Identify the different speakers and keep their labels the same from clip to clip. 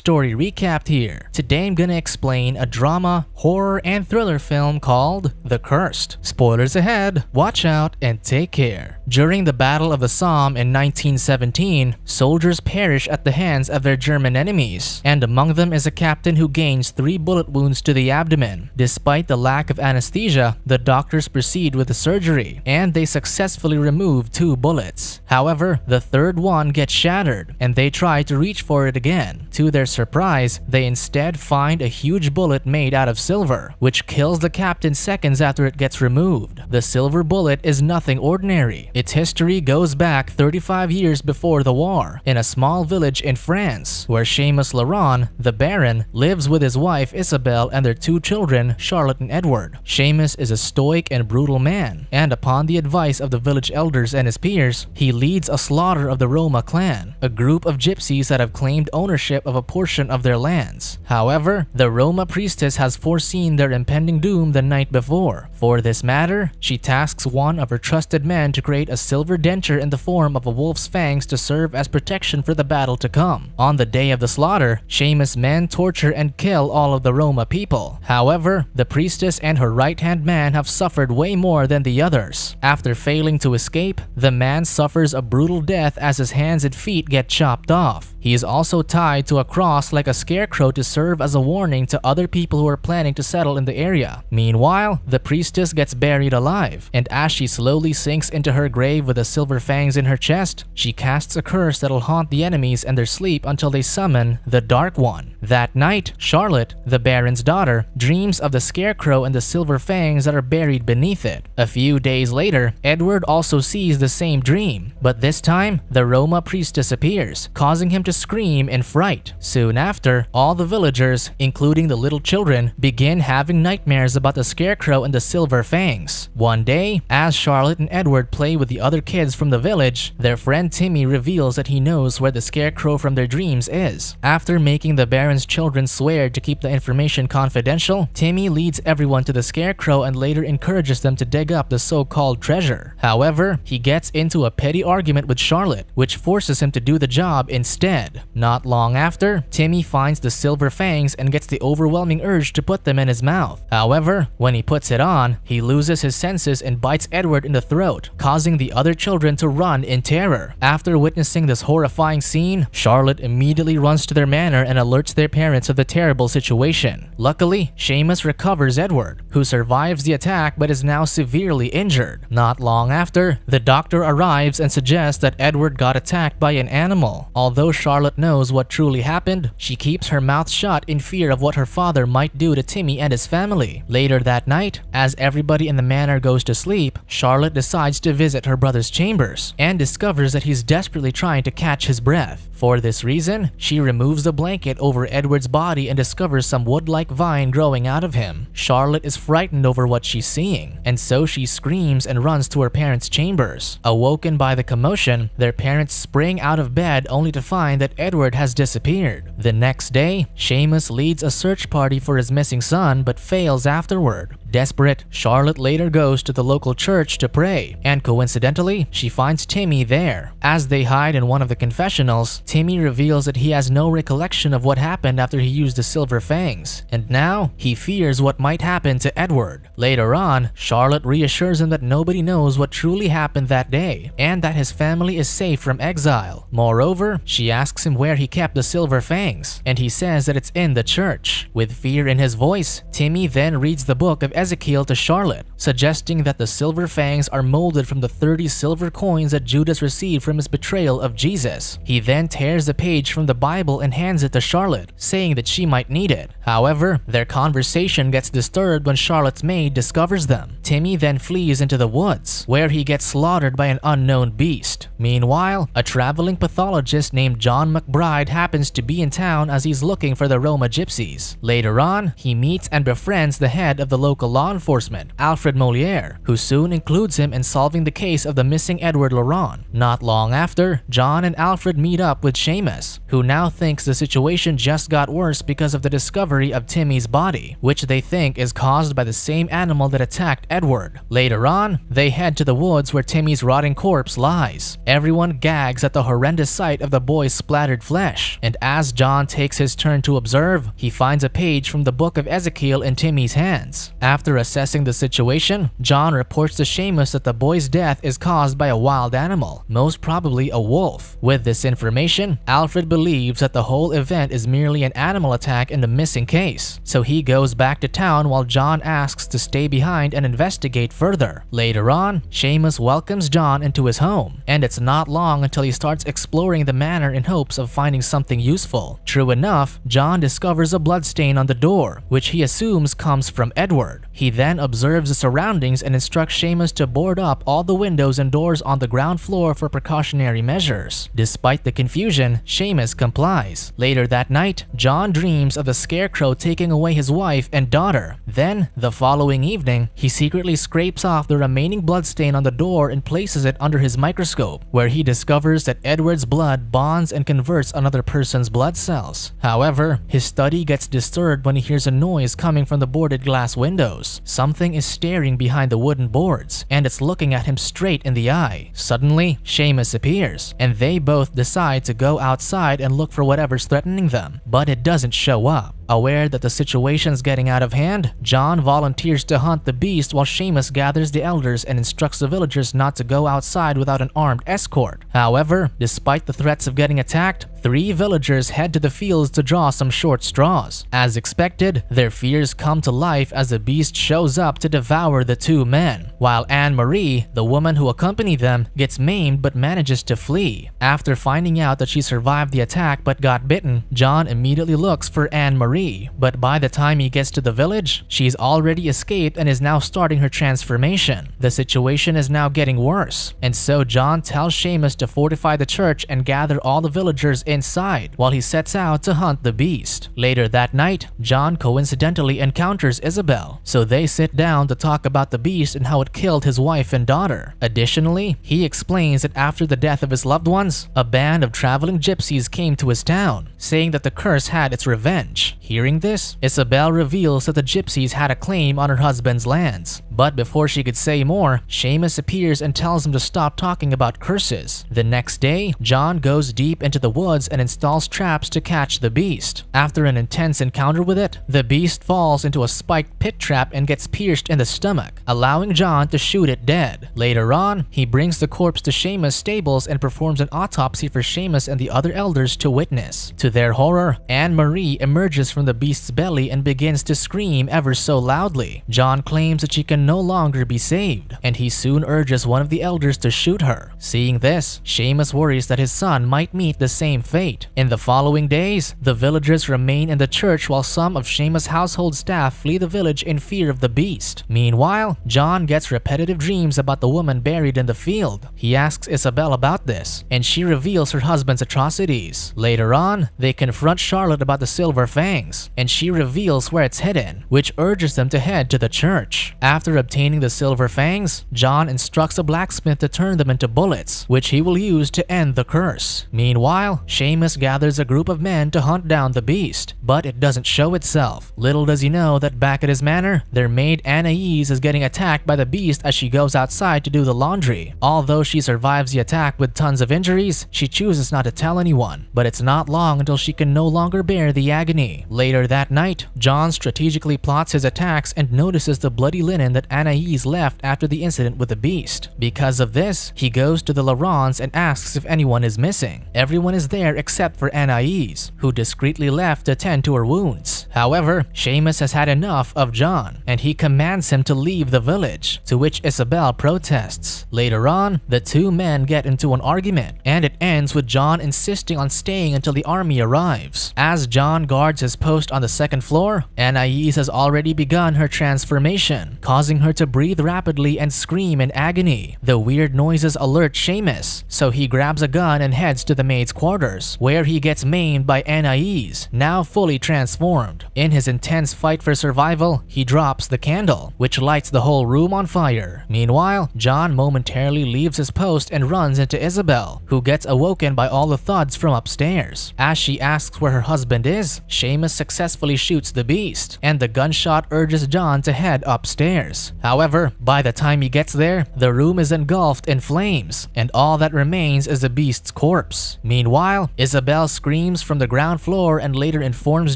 Speaker 1: story recapped here. Today I'm gonna explain a drama, horror, and thriller film called The Cursed. Spoilers ahead, watch out and take care. During the Battle of the Somme in 1917, soldiers perish at the hands of their German enemies, and among them is a captain who gains 3 bullet wounds to the abdomen. Despite the lack of anesthesia, the doctors proceed with the surgery, and they successfully remove 2 bullets. However, the third one gets shattered, and they try to reach for it again. To their surprise, they instead find a huge bullet made out of silver, which kills the captain seconds after it gets removed. The silver bullet is nothing ordinary. Its history goes back 35 years before the war, in a small village in France, where Seamus Laurent, the Baron, lives with his wife Isabelle and their 2 children, Charlotte and Edward. Seamus is a stoic and brutal man, and upon the advice of the village elders and his peers, he leads a slaughter of the Roma clan, a group of gypsies that have claimed ownership of a portion of their lands. However, the Roma priestess has foreseen their impending doom the night before. For this matter, she tasks one of her trusted men to create a silver denture in the form of a wolf's fangs to serve as protection for the battle to come. On the day of the slaughter, Seamus' men torture and kill all of the Roma people. However, the priestess and her right-hand man have suffered way more than the others. After failing to escape, the man suffers a brutal death as his hands and feet get chopped off. He is also tied to a cross like a scarecrow to serve as a warning to other people who are planning to settle in the area. Meanwhile, the priestess gets buried alive, and as she slowly sinks into her grave with the silver fangs in her chest, she casts a curse that'll haunt the enemies in their sleep until they summon the Dark One. That night, Charlotte, the Baron's daughter, dreams of the scarecrow and the silver fangs that are buried beneath it. A few days later, Edward also sees the same dream, but this time, the Roma priestess appears, causing him to scream in fright. Soon after, all the villagers, including the little children, begin having nightmares about the scarecrow and the silver fangs. One day, as Charlotte and Edward play with the other kids from the village, their friend Timmy reveals that he knows where the scarecrow from their dreams is. After making the Baron's children swear to keep the information confidential, Timmy leads everyone to the scarecrow and later encourages them to dig up the so-called treasure. However, he gets into a petty argument with Charlotte, which forces him to do the job instead. Not long after, Timmy finds the silver fangs and gets the overwhelming urge to put them in his mouth. However, when he puts it on, he loses his senses and bites Edward in the throat, causing the other children to run in terror. After witnessing this horrifying scene, Charlotte immediately runs to their manor and alerts their parents of the terrible situation. Luckily, Seamus recovers Edward, who survives the attack but is now severely injured. Not long after, the doctor arrives and suggests that Edward got attacked by an animal. Although Charlotte knows what truly happened, she keeps her mouth shut in fear of what her father might do to Timmy and his family. Later that night, as everybody in the manor goes to sleep, Charlotte decides to visit her brother's chambers and discovers that he's desperately trying to catch his breath. For this reason, she removes the blanket over Edward's body and discovers some wood-like vine growing out of him. Charlotte is frightened over what she's seeing, and so she screams and runs to her parents' chambers. Awoken by the commotion, their parents spring out of bed only to find that Edward has disappeared. The next day, Seamus leads a search party for his missing son but fails afterward. Desperate, Charlotte later goes to the local church to pray, and coincidentally, she finds Timmy there. As they hide in one of the confessionals, Timmy reveals that he has no recollection of what happened after he used the silver fangs, and now he fears what might happen to Edward. Later on, Charlotte reassures him that nobody knows what truly happened that day, and that his family is safe from exile. Moreover, she asks him where he kept the silver fangs, and he says that it's in the church. With fear in his voice, Timmy then reads the book of Ezekiel to Charlotte, suggesting that the silver fangs are molded from the 30 silver coins that Judas received from his betrayal of Jesus. He then tears the page from the Bible and hands it to Charlotte, saying that she might need it. However, their conversation gets disturbed when Charlotte's maid discovers them. Timmy then flees into the woods, where he gets slaughtered by an unknown beast. Meanwhile, a traveling pathologist named John McBride happens to be in town as he's looking for the Roma Gypsies. Later on, he meets and befriends the head of the local local law enforcement, Alfred Moliere, who soon includes him in solving the case of the missing Edward Laurent. Not long after, John and Alfred meet up with Seamus, who now thinks the situation just got worse because of the discovery of Timmy's body, which they think is caused by the same animal that attacked Edward. Later on, they head to the woods where Timmy's rotting corpse lies. Everyone gags at the horrendous sight of the boy's splattered flesh, and as John takes his turn to observe, he finds a page from the book of Ezekiel in Timmy's hands. After assessing the situation, John reports to Seamus that the boy's death is caused by a wild animal, most probably a wolf. With this information, Alfred believes that the whole event is merely an animal attack in the missing case, so he goes back to town while John asks to stay behind and investigate further. Later on, Seamus welcomes John into his home, and it's not long until he starts exploring the manor in hopes of finding something useful. True enough, John discovers a bloodstain on the door, which he assumes comes from Edward. He then observes the surroundings and instructs Seamus to board up all the windows and doors on the ground floor for precautionary measures. Despite the confusion, Seamus complies. Later that night, John dreams of the scarecrow taking away his wife and daughter. Then, the following evening, he secretly scrapes off the remaining bloodstain on the door and places it under his microscope, where he discovers that Edward's blood bonds and converts another person's blood cells. However, his study gets disturbed when he hears a noise coming from the boarded glass windows. Something is staring behind the wooden boards, and it's looking at him straight in the eye. Suddenly, Seamus appears, and they both decide to go outside and look for whatever's threatening them, but it doesn't show up. Aware that the situation's getting out of hand, John volunteers to hunt the beast while Seamus gathers the elders and instructs the villagers not to go outside without an armed escort. However, despite the threats of getting attacked, 3 villagers head to the fields to draw some short straws. As expected, their fears come to life as the beast shows up to devour the 2 men, while Anne-Marie, the woman who accompanied them, gets maimed but manages to flee. After finding out that she survived the attack but got bitten, John immediately looks for Anne-Marie, but by the time he gets to the village, she's already escaped and is now starting her transformation. The situation is now getting worse, and so John tells Seamus to fortify the church and gather all the villagers inside while he sets out to hunt the beast. Later that night, John coincidentally encounters Isabel, so they sit down to talk about the beast and how it killed his wife and daughter. Additionally, he explains that after the death of his loved ones, a band of traveling gypsies came to his town, saying that the curse had its revenge. Hearing this, Isabel reveals that the gypsies had a claim on her husband's lands. But before she could say more, Seamus appears and tells him to stop talking about curses. The next day, John goes deep into the woods and installs traps to catch the beast. After an intense encounter with it, the beast falls into a spiked pit trap and gets pierced in the stomach, allowing John to shoot it dead. Later on, he brings the corpse to Seamus' stables and performs an autopsy for Seamus and the other elders to witness. To their horror, Anne-Marie emerges from the beast's belly and begins to scream ever so loudly. John claims that she can no longer be saved, and he soon urges one of the elders to shoot her. Seeing this, Seamus worries that his son might meet the same fate. In the following days, the villagers remain in the church while some of Seamus' household staff flee the village in fear of the beast. Meanwhile, John gets repetitive dreams about the woman buried in the field. He asks Isabel about this, and she reveals her husband's atrocities. Later on, they confront Charlotte about the silver fangs, and she reveals where it's hidden, which urges them to head to the church. After obtaining the silver fangs, John instructs a blacksmith to turn them into bullets, which he will use to end the curse. Meanwhile, Seamus gathers a group of men to hunt down the beast, but it doesn't show itself. Little does he know that back at his manor, their maid Anais is getting attacked by the beast as she goes outside to do the laundry. Although she survives the attack with tons of injuries, she chooses not to tell anyone, but it's not long until she can no longer bear the agony. Later that night, John strategically plots his attacks and notices the bloody linen that Anais left after the incident with the beast. Because of this, he goes to the Laurents and asks if anyone is missing. Everyone is there except for Anais, who discreetly left to tend to her wounds. However, Seamus has had enough of John, and he commands him to leave the village, to which Isabel protests. Later on, the 2 men get into an argument, and it ends with John insisting on staying until the army arrives. As John guards his post on the 2nd floor, Anais has already begun her transformation, causing her to breathe rapidly and scream in agony. The weird noises alert Seamus, so he grabs a gun and heads to the maid's quarters. quarters, where he gets maimed by Anais, now fully transformed. In his intense fight for survival, he drops the candle, which lights the whole room on fire. Meanwhile, John momentarily leaves his post and runs into Isabel, who gets awoken by all the thuds from upstairs. As she asks where her husband is, Seamus successfully shoots the beast, and the gunshot urges John to head upstairs. However, by the time he gets there, the room is engulfed in flames, and all that remains is the beast's corpse. Meanwhile, Isabel screams from the ground floor and later informs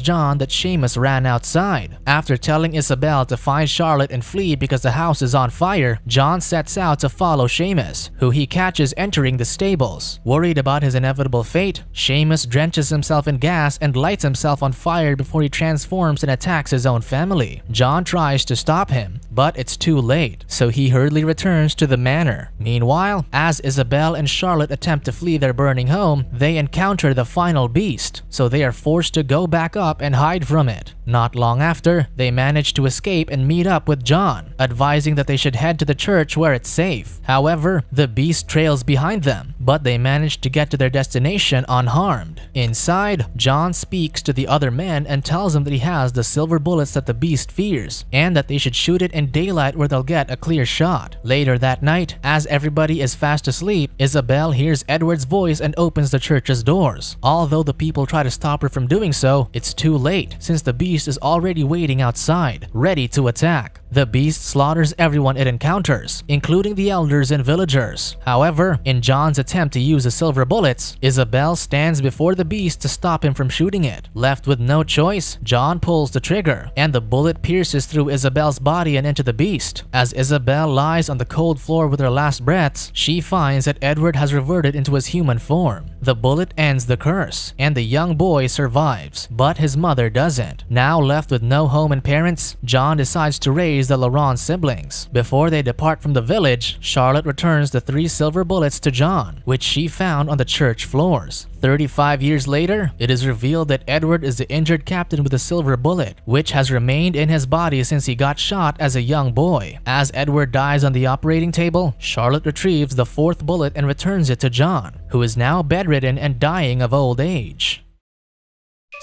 Speaker 1: John that Seamus ran outside. After telling Isabel to find Charlotte and flee because the house is on fire, John sets out to follow Seamus, who he catches entering the stables. Worried about his inevitable fate, Seamus drenches himself in gas and lights himself on fire before he transforms and attacks his own family. John tries to stop him, but it's too late, so he hurriedly returns to the manor. Meanwhile, as Isabel and Charlotte attempt to flee their burning home, they encounter the final beast, so they are forced to go back up and hide from it. Not long after, they manage to escape and meet up with John, advising that they should head to the church where it's safe. However, the beast trails behind them, but they manage to get to their destination unharmed. Inside, John speaks to the other men and tells them that he has the silver bullets that the beast fears, and that they should shoot it in daylight where they'll get a clear shot. Later that night, as everybody is fast asleep, Isabel hears Edward's voice and opens the church's doors. Although the people try to stop her from doing so, it's too late, since the beast is already waiting outside, ready to attack. The beast slaughters everyone it encounters, including the elders and villagers. However, in John's attempt to use the silver bullets, Isabel stands before the beast to stop him from shooting it. Left with no choice, John pulls the trigger, and the bullet pierces through Isabel's body and into the beast. As Isabel lies on the cold floor with her last breaths, she finds that Edward has reverted into his human form. The bullet ends the curse, and the young boy survives, but his mother doesn't. Now left with no home and parents, John decides to raise the Laurent siblings. Before they depart from the village, Charlotte returns the 3 silver bullets to John, which she found on the church floors. 35 years later, it is revealed that Edward is the injured captain with a silver bullet, which has remained in his body since he got shot as a young boy. As Edward dies on the operating table, Charlotte retrieves the 4th bullet and returns it to John, who is now bedridden and dying of old age.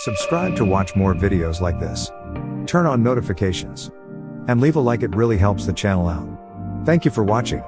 Speaker 2: Subscribe to watch more videos like this. Turn on notifications. And leave a like, it really helps the channel out. Thank you for watching.